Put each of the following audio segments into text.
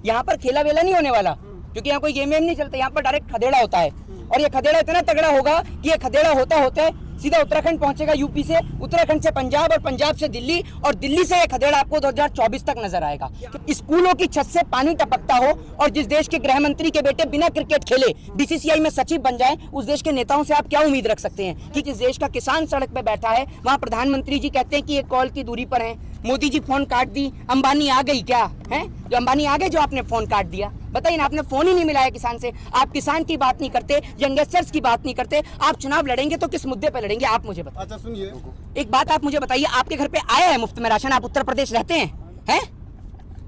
यहाँ पर खेला वेला नहीं होने वाला, क्योंकि यहाँ कोई गेम वेम नहीं चलता, यहाँ पर डायरेक्ट खदेड़ा होता है। और ये खदेड़ा इतना तगड़ा होगा कि ये खदेड़ा होता होते सीधा उत्तराखंड पहुंचेगा, यूपी से, उत्तराखंड से पंजाब और पंजाब से दिल्ली, और दिल्ली से ये खदेड़ा आपको 2024 तक नजर आएगा। स्कूलों की छत से पानी टपकता हो और जिस देश के गृह मंत्री के बेटे बिना क्रिकेट खेले बीसीसीआई में सचिव बन जाए, उस देश के नेताओं से आप क्या उम्मीद रख सकते हैं कि जिस देश का किसान सड़क पे बैठा है वहाँ प्रधानमंत्री जी कहते हैं कि एक कॉल की दूरी पर है, मोदी जी फोन काट दी, अंबानी आ गई क्या है, जो अंबानी आ गए जो आपने फोन काट दिया। बताइए ना, आपने फोन ही नहीं मिलाया किसान से, आप किसान की बात नहीं करते, यंगस्टर्स की बात नहीं करते, आप चुनाव लड़ेंगे तो किस मुद्दे पे लड़ेंगे आप मुझे बताइए। अच्छा सुनिए, एक बात आप मुझे बताइए, आपके घर पे आया है मुफ्त में राशन? आप उत्तर प्रदेश रहते हैं, हैं?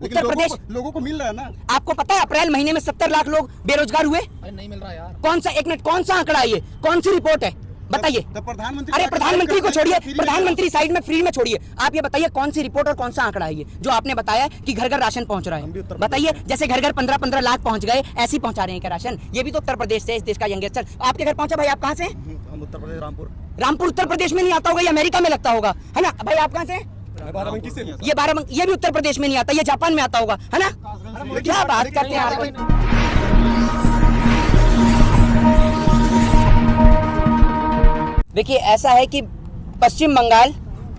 उत्तर प्रदेश लोगों को मिल रहा है ना। आपको पता है अप्रैल महीने में 70 लाख लोग बेरोजगार हुए? अरे नहीं मिल रहा यार। कौन सा, एक मिनट, कौन सा आंकड़ा है ये, कौन सी रिपोर्ट है बताइए? प्रधानमंत्री, अरे प्रधानमंत्री को छोड़िए, प्रधानमंत्री साइड में फ्री में छोड़िए, आप ये बताइए कौन सी रिपोर्ट और कौन सा आंकड़ा है ये जो आपने बताया कि घर घर राशन पहुंच रहा है? बताइए, जैसे घर घर 15-15 लाख पहुंच गए, ऐसे ही पहुंचा रहे हैं क्या राशन? ये भी तो उत्तर प्रदेश से, इस देश का यंगस्टर आपके घर पहुंचा। भाई आप कहाँ से? हम उत्तर प्रदेश, रामपुर। रामपुर उत्तर प्रदेश में नहीं आता होगा, ये अमेरिका में लगता होगा, है ना? भाई आप कहाँ से? बाराबंकी से। ये बाराबंकी, ये भी उत्तर प्रदेश में नहीं आता, ये जापान में आता होगा, है ना? क्या बात करते हैं आप? देखिए ऐसा है कि पश्चिम बंगाल,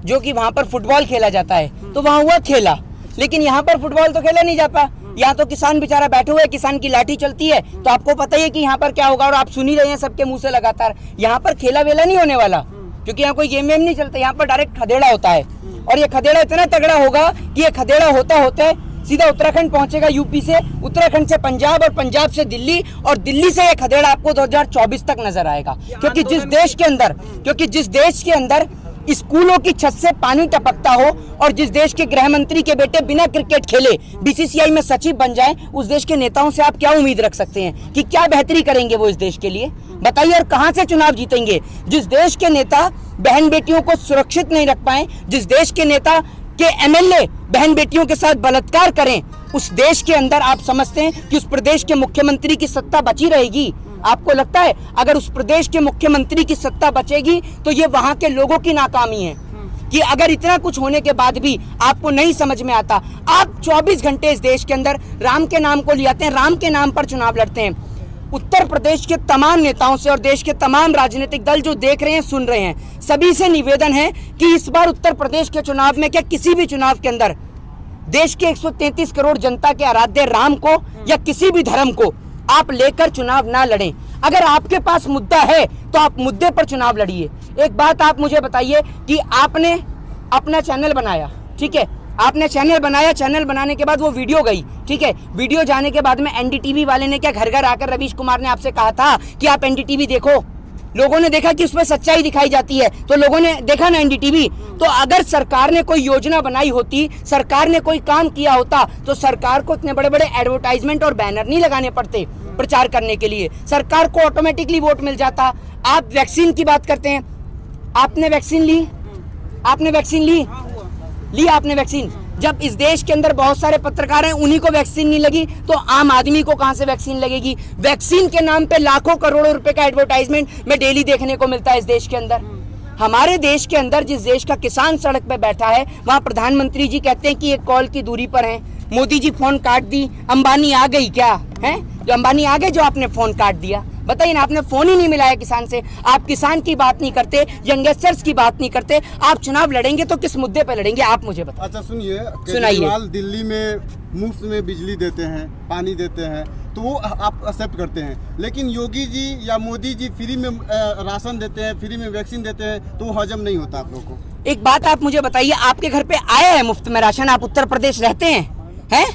जो कि वहाँ पर फुटबॉल खेला जाता है, तो वहाँ हुआ खेला, लेकिन यहाँ पर फुटबॉल तो खेला नहीं जाता। यहाँ तो किसान बेचारा बैठे हुए, किसान की लाठी चलती है, तो आपको पता ही है कि यहाँ पर क्या होगा, और आप सुन ही रहे हैं सबके मुंह से लगातार। यहाँ पर खेला वेला नहीं होने वाला, क्योंकि यहाँ कोई गेम वेम नहीं चलता, यहाँ पर डायरेक्ट खदेड़ा होता है। और ये खदेड़ा इतना तगड़ा होगा कि ये खदेड़ा होता होते सीधा उत्तराखंड पहुंचेगा, यूपी से, उत्तराखंड से पंजाब और पंजाब से दिल्ली, और दिल्ली से ये खदेड़ा आपको 2024 तक नजर आएगा। क्योंकि जिस देश के अंदर स्कूलों की छत से पानी टपकता हो और जिस देश के गृह मंत्री के बेटे बिना क्रिकेट खेले बीसीसीआई में सचिव बन जाए, उस देश के नेताओं से आप क्या उम्मीद रख सकते हैं कि क्या बेहतरी करेंगे वो इस देश के लिए? बताइए, और कहां से चुनाव जीतेंगे? जिस देश के नेता बहन बेटियों को सुरक्षित नहीं रख पाए, जिस देश के नेता के एमएलए बहन बेटियों के साथ बलात्कार करें, उस देश के अंदर आप समझते हैं कि उस प्रदेश के मुख्यमंत्री की सत्ता बची रहेगी? आपको लगता है अगर उस प्रदेश के मुख्यमंत्री की सत्ता बचेगी तो ये वहां के लोगों की नाकामी है कि अगर इतना कुछ होने के बाद भी आपको नहीं समझ में आता, आप 24 घंटे इस देश के अंदर राम के नाम को ले आते हैं, राम के नाम पर चुनाव लड़ते हैं। उत्तर प्रदेश के तमाम नेताओं से और देश के तमाम राजनीतिक दल जो देख रहे हैं, सुन रहे हैं, सभी से निवेदन है कि इस बार उत्तर प्रदेश के चुनाव में, क्या किसी भी चुनाव के अंदर, देश के 133 करोड़ जनता के आराध्य राम को या किसी भी धर्म को आप लेकर चुनाव ना लड़ें। अगर आपके पास मुद्दा है तो आप मुद्दे पर चुनाव लड़िए। एक बात आप मुझे बताइए कि आपने अपना चैनल बनाया, ठीक है, आपने चैनल बनाया, चैनल बनाने के बाद वो वीडियो गई, ठीक है, वीडियो जाने के बाद में एनडीटीवी वाले ने क्या घर घर आकर रवीश कुमार ने आपसे कहा था कि आप एनडीटीवी देखो? लोगों ने देखा कि उसमें सच्चाई दिखाई जाती है, तो लोगों ने देखा ना एनडीटीवी। तो अगर सरकार ने कोई योजना बनाई होती, सरकार ने कोई काम किया होता, तो सरकार को इतने बड़े बड़े एडवर्टाइजमेंट और बैनर नहीं लगाने पड़ते प्रचार करने के लिए, सरकार को ऑटोमेटिकली वोट मिल जाता। आप वैक्सीन की बात करते हैं, आपने वैक्सीन ली? आपने वैक्सीन ली आपने वैक्सीन? जब इस देश के अंदर बहुत सारे पत्रकार हैं, उन्हीं को वैक्सीन नहीं लगी, तो आम आदमी को कहां से वैक्सीन लगेगी? वैक्सीन के नाम पे लाखों करोड़ों रुपए का एडवर्टाइजमेंट में डेली देखने को मिलता है इस देश के अंदर। हमारे देश के अंदर जिस देश का किसान सड़क पे बैठा है, वहां प्रधानमंत्री जी कहते हैं कि एक कॉल की दूरी पर है, मोदी जी फोन काट दी, अंबानी आ गई क्या है, जो अंबानी आ गए जो आपने फोन काट दिया। बताइए ना, आपने फोन ही नहीं मिलाया किसान से, आप किसान की बात नहीं करते, यंगस्टर्स की बात नहीं करते, आप चुनाव लड़ेंगे तो किस मुद्दे पे लड़ेंगे आप मुझे बताइए। अच्छा सुनिए, सुनाइए। दिल्ली में मुफ्त में बिजली देते हैं, पानी देते हैं, तो वो आप एक्सेप्ट करते हैं, लेकिन योगी जी या मोदी जी फ्री में राशन देते हैं, फ्री में वैक्सीन देते हैं, तो वो हजम नहीं होता आप लोगों को। एक बात आप मुझे बताइए, आपके घर पे आया है मुफ्त में राशन? आप उत्तर प्रदेश रहते हैं, हैं?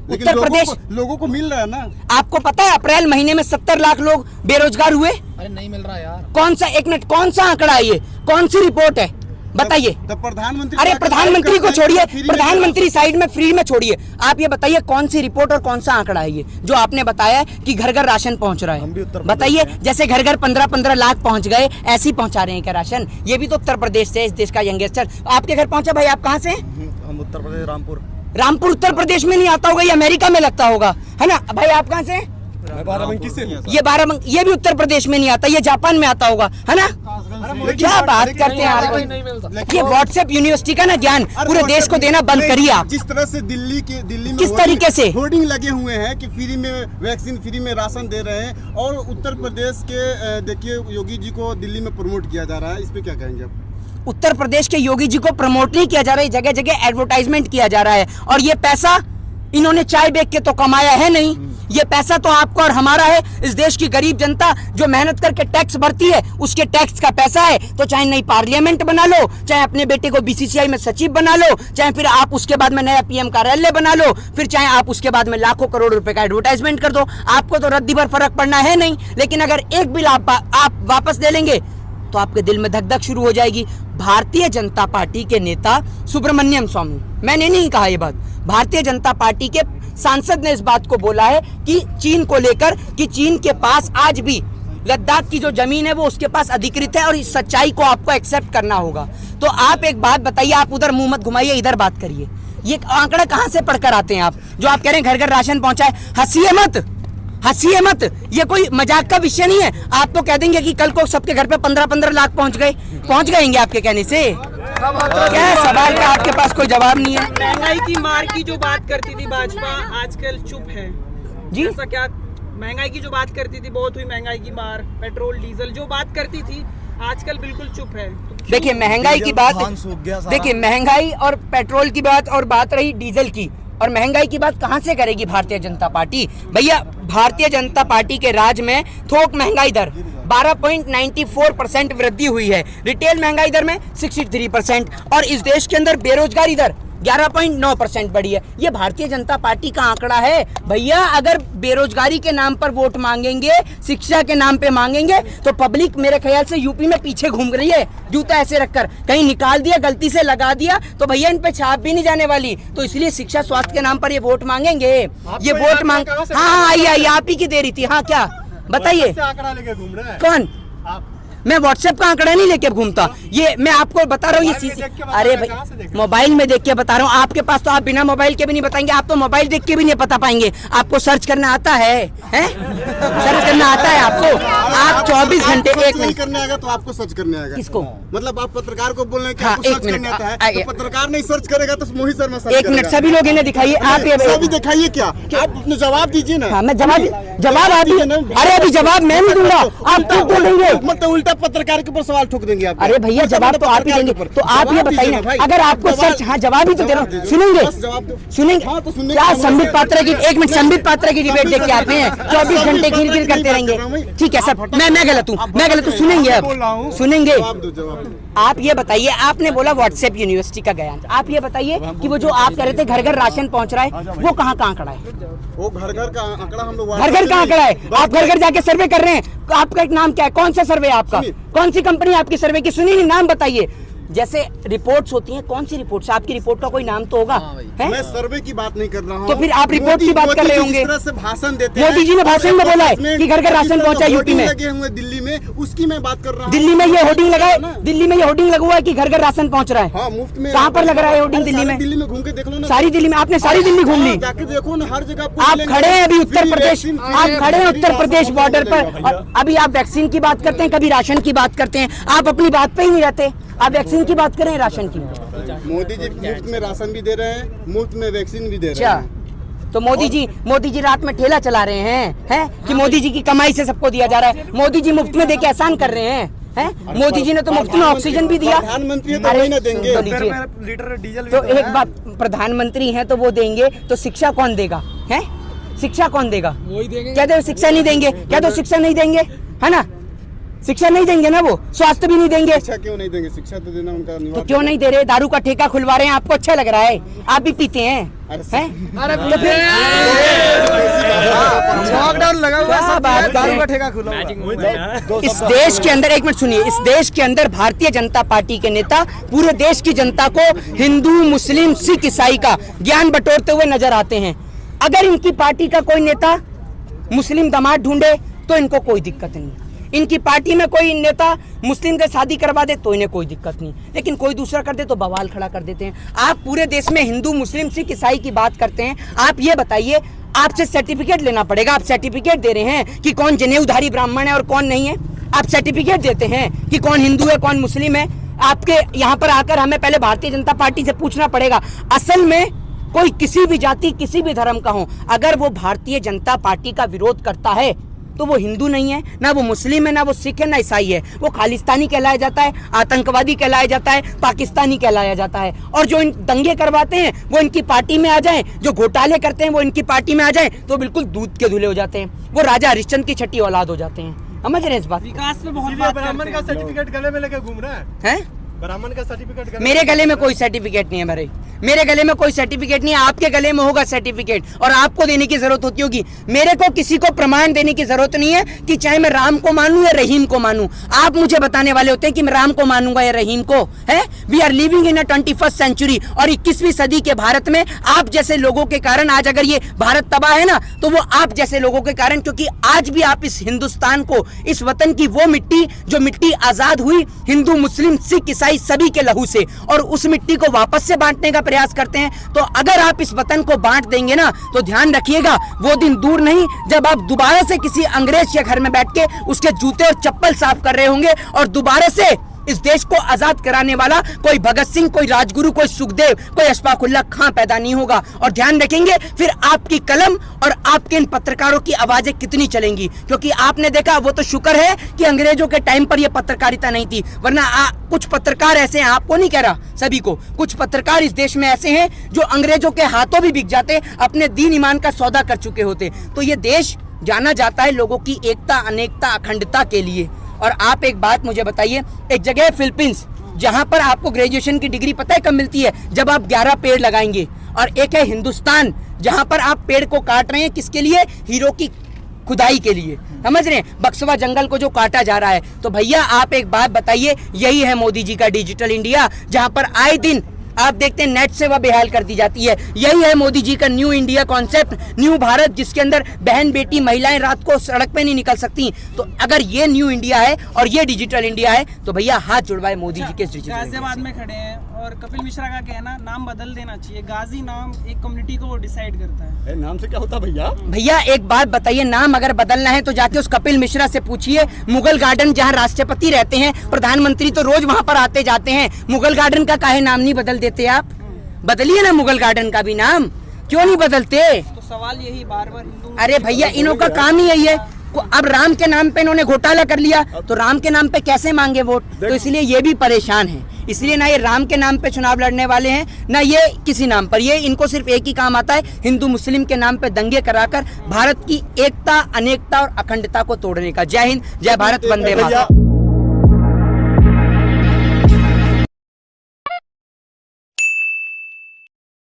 उत्तर प्रदेश लोगों को मिल रहा है ना। आपको पता है अप्रैल महीने में 70 लाख लोग बेरोजगार हुए? अरे नहीं मिल रहा यार। कौन सा, एक मिनट, कौन सा आंकड़ा है ये, कौन सी रिपोर्ट है बताइए? प्रधानमंत्री, अरे प्रधानमंत्री को छोड़िए, प्रधानमंत्री साइड में फ्री में छोड़िए, आप ये बताइए कौन सी रिपोर्ट और कौन सा आंकड़ा है ये जो आपने बताया कि घर घर राशन पहुंच रहा है? बताइए, जैसे घर घर 15-15 लाख पहुंच गए, ऐसे ही पहुंचा रहे हैं क्या राशन? ये भी तो उत्तर प्रदेश से, इस देश का यंगस्टर आपके घर पहुंचा। भाई आप कहाँ से? हम उत्तर प्रदेश, रामपुर। रामपुर उत्तर प्रदेश में नहीं आता होगा, ये अमेरिका में लगता होगा, है ना? भाई आप कहाँ से? बाराबंकी से। ये बाराबंकी, ये भी उत्तर प्रदेश में नहीं आता, ये जापान में आता होगा, है ना? क्या बात करते हैं आप? नहीं मिलता। ये व्हाट्सएप यूनिवर्सिटी का ना ज्ञान पूरे देश को देना बंद करिए आप। जिस तरह से दिल्ली में किस तरीके से? होर्डिंग लगे हुए हैं कि फ्री में वैक्सीन, फ्री में राशन दे रहे हैं, और उत्तर प्रदेश के देखिए योगी जी को दिल्ली में प्रमोट किया जा रहा है, इस पे क्या कहेंगे आप? उत्तर प्रदेश के योगी जी को प्रमोट नहीं किया जा रहा है, जगह जगह एडवर्टाइजमेंट किया जा रहा है। और ये पैसा इन्होंने चाय बेच के तो कमाया है नहीं, ये पैसा तो आपका और हमारा है। इस देश की गरीब जनता जो मेहनत करके टैक्स भरती है, उसके टैक्स का पैसा है। तो चाहे नई पार्लियामेंट बना लो, चाहे अपने बेटे को बीसीसीआई में सचिव बना लो, चाहे फिर आप उसके बाद में नया पीएम कार्यालय बना लो, फिर चाहे आप उसके बाद में लाखों करोड़ रुपए का एडवर्टाइजमेंट कर दो, आपको तो रद्दी भर फर्क पड़ना है नहीं। लेकिन अगर एक बिल आप वापस ले लेंगे तो आपके दिल में धक धक शुरू हो जाएगी। भारतीय जनता पार्टी के नेता सुब्रमण्यम स्वामी, मैंने नहीं कहा ये बात, भारतीय जनता पार्टी के सांसद ने इस बात को बोला है कि चीन को लेकर, कि चीन के पास आज भी लद्दाख की जो जमीन है वो उसके पास अधिकृत है, और इस सच्चाई को आपको एक्सेप्ट करना होगा। तो आप एक बात बताइए, आप उधर मुंह मत घुमाइए, इधर बात करिए। ये आंकड़ा कहां से पढ़कर आते हैं आप, जो आप कह रहे हैं घर घर राशन पहुंचाए? हंसिए मत, हंसिए मत, ये कोई मजाक का विषय नहीं है। आप तो कह देंगे कि कल को सबके घर पे 15-15 लाख पहुंच गएंगे आपके कहने से। क्या सवाल का आपके पास कोई जवाब नहीं है? महंगाई की मार की जो बात करती थी भाजपा, आजकल चुप है जी। ऐसा क्या? महंगाई की जो बात करती थी, बहुत हुई महंगाई की मार, पेट्रोल डीजल जो बात करती थी, आजकल बिल्कुल चुप है। देखिए महंगाई की बात, देखिए महंगाई और पेट्रोल की बात, और बात रही डीजल की, और महंगाई की बात कहां से करेगी भारतीय जनता पार्टी? भैया भारतीय जनता पार्टी के राज में थोक महंगाई दर 12.94% वृद्धि हुई है, रिटेल महंगाई दर में 63%, और इस देश के अंदर बेरोजगारी दर 11.9% बढ़ी है। ये भारतीय जनता पार्टी का आंकड़ा है। भैया अगर बेरोजगारी के नाम पर वोट मांगेंगे, शिक्षा के नाम पे मांगेंगे, तो पब्लिक मेरे ख्याल से यूपी में पीछे घूम रही है, जूता ऐसे रखकर, कहीं निकाल दिया, गलती से लगा दिया तो भैया इन पे छाप भी नहीं जाने वाली। तो इसलिए शिक्षा स्वास्थ्य के नाम पर ये वोट मांगेंगे, ये वोट मांग। हाँ आइए, आप ही की दे रही थी। हाँ क्या बताइए? आंकड़ा लेके घूम रहे हैं कौन? मैं व्हाट्सएप का आंकड़ा नहीं लेके घूमता, ये मैं आपको बता रहा हूँ। ये अरे भाई मोबाइल में देख के बता रहा हूँ, आपके पास तो आप बिना मोबाइल के भी नहीं बताएंगे, आप तो मोबाइल देख के भी नहीं बता पाएंगे। आपको सर्च करना आता है? सर्च करना आता है आपको? आप 24 घंटे, एक मिनट करने आएगा तो आपको सर्च करने आएगा। किसको? मतलब आप पत्रकार को बोल रहे हैं कि हाँ, आपको एक सर्च मिनट, करने आता है, आइए। तो पत्रकार नहीं सर्च करेगा तो मोहित शर्मा सर्च एक मिनट, सभी लोग इन्हें दिखाइए। आप ये सभी दिखाइए, क्या आप अपने जवाब दीजिए ना। हाँ मैं जवाब आप ही, अरे अभी जवाब मैं नहीं दूंगा, आप क्यों बोलेंगे? मतलब उल्टा पत्रकार के ऊपर सवाल ठोक देंगे आप। अरे भैया जवाब तो आप ही देंगे, तो आप ये बताइए ना, अगर आपको सर्च, हाँ जवाब ही तो दे रहा हूँ, सुनेंगे सुनेंगे क्या? संबित पात्रा की, एक मिनट, संबित पात्रा की डिबेट देख के आते हैं, 24 घंटे घिर करते रहेंगे। ठीक है सब, मैं गलत हूँ, मैं गलत हूँ, सुनेंगे अब सुनेंगे। आप ये बताइए, आपने बोला व्हाट्सएप यूनिवर्सिटी का ज्ञान, आप ये बताइए कि वो जो आप कह रहे थे घर घर राशन पहुंच रहा है, वो कहाँ का आंकड़ा है? वो घर घर का आंकड़ा हम लोग, घर घर का आंकड़ा है। आप घर घर जाके सर्वे कर रहे हैं, आपका एक नाम क्या है? कौन सा सर्वे है आपका? कौन सी कंपनी आपकी सर्वे की? सुनिए नाम बताइए। जैसे रिपोर्ट्स होती हैं, कौन सी रिपोर्ट्स? आपकी रिपोर्ट का कोई नाम तो होगा? मैं सर्वे की बात नहीं कर रहा हूँ। तो फिर आप रिपोर्ट की बात कर रहे होंगे। जिस तरह से भाषण देते हैं, मोदी जी ने भाषण में बोला है कि घर घर राशन पहुंचा यूपी में, लगे हुए दिल्ली में, उसकी मैं बात कर रहा हूँ। दिल्ली में ये होर्डिंग लगा है, दिल्ली में ये होर्डिंग लगा हुआ है कि घर घर राशन पहुंच रहा है। हाँ मुफ्त में। कहाँ पर लग रहा है होर्डिंग? दिल्ली में। दिल्ली में घूम के देख लो ना, सारी दिल्ली में। आपने सारी दिल्ली घूम ली, जाके देखो ना, हर जगह आप खड़े हैं अभी उत्तर प्रदेश, आप खड़े हैं उत्तर प्रदेश बॉर्डर पर, और अभी आप वैक्सीन की बात करते हैं, कभी राशन की बात करते हैं, आप अपनी बात पे ही नहीं रहते। आप वैक्सीन की बात करें, राशन की। मोदी जी मुफ्त में राशन भी दे रहे हैं, मुफ्त में वैक्सीन भी दे रहे हैं। तो मोदी जी रात में ठेला चला रहे हैं कि मोदी जी की कमाई से सबको दिया जा रहा है? मोदी जी मुफ्त में देके एहसान कर रहे हैं? मोदी जी ने तो मुफ्त में ऑक्सीजन भी दिया। प्रधानमंत्री तो नहीं देंगे लीटर डीजल। तो एक बात, प्रधानमंत्री हैं तो वो देंगे, तो शिक्षा कौन देगा? है शिक्षा कौन देगा? वही देंगे। क्या दो शिक्षा नहीं देंगे? क्या दो शिक्षा नहीं देंगे? है ना, शिक्षा नहीं देंगे ना, वो स्वास्थ्य भी नहीं देंगे। शिक्षा क्यों नहीं देंगे? शिक्षा तो देना उनका तो क्यों नहीं दे रहे? दारू का ठेका खुलवा रहे हैं, आपको अच्छा लग रहा है? आप भी पीते हैं? अरे तो फिर लॉकडाउन लगा हुआ क्या बात दारू का ठेका खुला हुआ। इस देश के अंदर, एक मिनट सुनिए, इस देश के अंदर भारतीय जनता पार्टी के नेता पूरे देश की जनता को हिंदू, मुस्लिम, सिख, ईसाई का ज्ञान बटोरते हुए नजर आते हैं। अगर इनकी पार्टी का कोई नेता मुस्लिम दामाद ढूंढे तो इनको कोई दिक्कत नहीं, इनकी पार्टी में कोई नेता मुस्लिम से शादी करवा दे तो इन्हें कोई दिक्कत नहीं, लेकिन कोई दूसरा कर दे तो बवाल खड़ा कर देते हैं। आप पूरे देश में हिंदू, मुस्लिम, सिख, ईसाई की बात करते हैं। आप ये बताइए, आपसे सर्टिफिकेट लेना पड़ेगा, आप सर्टिफिकेट दे रहे हैं कि कौन जनेऊधारी ब्राह्मण है और कौन नहीं है? आप सर्टिफिकेट देते हैं कि कौन हिंदू है कौन मुस्लिम है। आपके यहाँ पर आकर हमें पहले भारतीय जनता पार्टी से पूछना पड़ेगा, असल में कोई किसी भी जाति किसी भी धर्म का हो, अगर वो भारतीय जनता पार्टी का विरोध करता है तो वो हिंदू नहीं है, ना वो मुस्लिम है, ना वो सिख है, ना ईसाई है, वो खालिस्तानी कहलाया जाता है, आतंकवादी कहलाया जाता है, पाकिस्तानी कहलाया जाता है। और जो इन दंगे करवाते हैं वो इनकी पार्टी में आ जाएं, जो घोटाले करते हैं वो इनकी पार्टी में आ जाएं, तो बिल्कुल दूध के धुले हो जाते हैं, वो राजा हरिश्चंद्र की छठी औलाद हो जाते हैं। समझ रहे हैं इस बात? विकास में बहुत बात ब्राह्मण करते का हैं। सर्टिफिकेट गले में लेके घूम रहा हैं? ब्राह्मण का सर्टिफिकेट मेरे गले में कोई सर्टिफिकेट नहीं है, मेरे गले में कोई सर्टिफिकेट नहीं है, आपके गले में होगा सर्टिफिकेट और आपको देने की जरूरत होती होगी। मेरे को किसी को प्रमाण देने की जरूरत नहीं है कि चाहे मैं राम को मानूं या रहीम को मानूं। आप मुझे बताने वाले होते हैं कि मैं राम को मानूंगा या रहीम को। है we are living in a 21st century और 21वीं सदी के भारत में आप जैसे लोगों के कारण आज अगर ये भारत तबाह है ना, तो वो आप जैसे लोगों के कारण, क्योंकि आज भी आप इस हिंदुस्तान को, इस वतन की वो मिट्टी जो मिट्टी आजाद हुई हिंदू मुस्लिम सिख ईसाई सभी के लहू से, और उस मिट्टी को वापस से बांटने का प्रयास करते हैं। तो अगर आप इस वतन को बांट देंगे ना, तो ध्यान रखिएगा वो दिन दूर नहीं जब आप दोबारा से किसी अंग्रेज के घर में बैठ के उसके जूते और चप्पल साफ कर रहे होंगे और दोबारा से इस देश को आजाद कराने वाला कोई भगत सिंह, कोई राजगुरु, कोई सुखदेव, कोई अशफाकुल्लाह खां पैदा नहीं होगा। और ध्यान रखेंगे फिर आपकी कलम और आपके इन पत्रकारों की आवाजें कितनी चलेंगी, क्योंकि आपने देखा वो तो शुक्र है कि अंग्रेजों के टाइम पर यह पत्रकारिता नहीं थी, वरना कुछ पत्रकार ऐसे हैं, आपको नहीं कह रहा सभी को, कुछ पत्रकार इस देश में ऐसे हैं जो अंग्रेजों के हाथों भी बिक जाते, अपने दीन ईमान का सौदा कर चुके होते। तो ये देश जाना जाता है लोगों की एकता, अनेकता, अखंडता के लिए। और आप एक बात मुझे बताइए, एक जगह है फिलीपींस जहां पर आपको ग्रेजुएशन की डिग्री पता है कब मिलती है? जब आप 11 पेड़ लगाएंगे। और एक है हिंदुस्तान जहां पर आप पेड़ को काट रहे हैं, किसके लिए? हीरो की खुदाई के लिए। समझ रहे हैं? बक्सवा जंगल को जो काटा जा रहा है। तो भैया आप एक बात बताइए, यही है मोदी जी का डिजिटल इंडिया, जहां पर आए दिन आप देखते हैं नेट सेवा बेहाल कर दी जाती है। यही है मोदी जी का new India concept, new Bharat, जिसके अंदर बहन बेटी महिलाएं रात को सड़क पे नहीं निकल सकती। तो अगर ये न्यू इंडिया है और ये डिजिटल इंडिया है तो भैया हाथ जुड़वाए मोदी जी के डिजिटल। गाजियाबाद में खड़े हैं और कपिल मिश्रा का कहना नाम बदल देना चाहिए। गाजी नाम एक कम्युनिटी को डिसाइड करता है। नाम से क्या होता भैया? भैया एक बात बताइए, नाम अगर बदलना है तो जाके उस कपिल मिश्रा से पूछिए। मुगल गार्डन जहाँ राष्ट्रपति रहते हैं, प्रधानमंत्री तो रोज वहां पर आते जाते हैं, मुगल गार्डन का काहे नाम नहीं बदल देते आप? बदलिए ना मुगल गार्डन का भी नाम, क्यों नहीं बदलते? तो सवाल यही बार बार हिंदू। अरे भैया इन्हों का काम ही यही है। अब राम के नाम पे इन्होंने घोटाला कर लिया तो राम के नाम पे कैसे मांगे वोट? तो इसलिए ये भी परेशान है। इसलिए ना ये राम के नाम पे चुनाव लड़ने वाले हैं, ना ये किसी नाम पर। ये इनको सिर्फ एक ही काम आता है, हिंदू मुस्लिम के नाम पे दंगे कराकर भारत की एकता, अनेकता और अखंडता को तोड़ने का। जय हिंद, जय भारत, वंदे मातरम।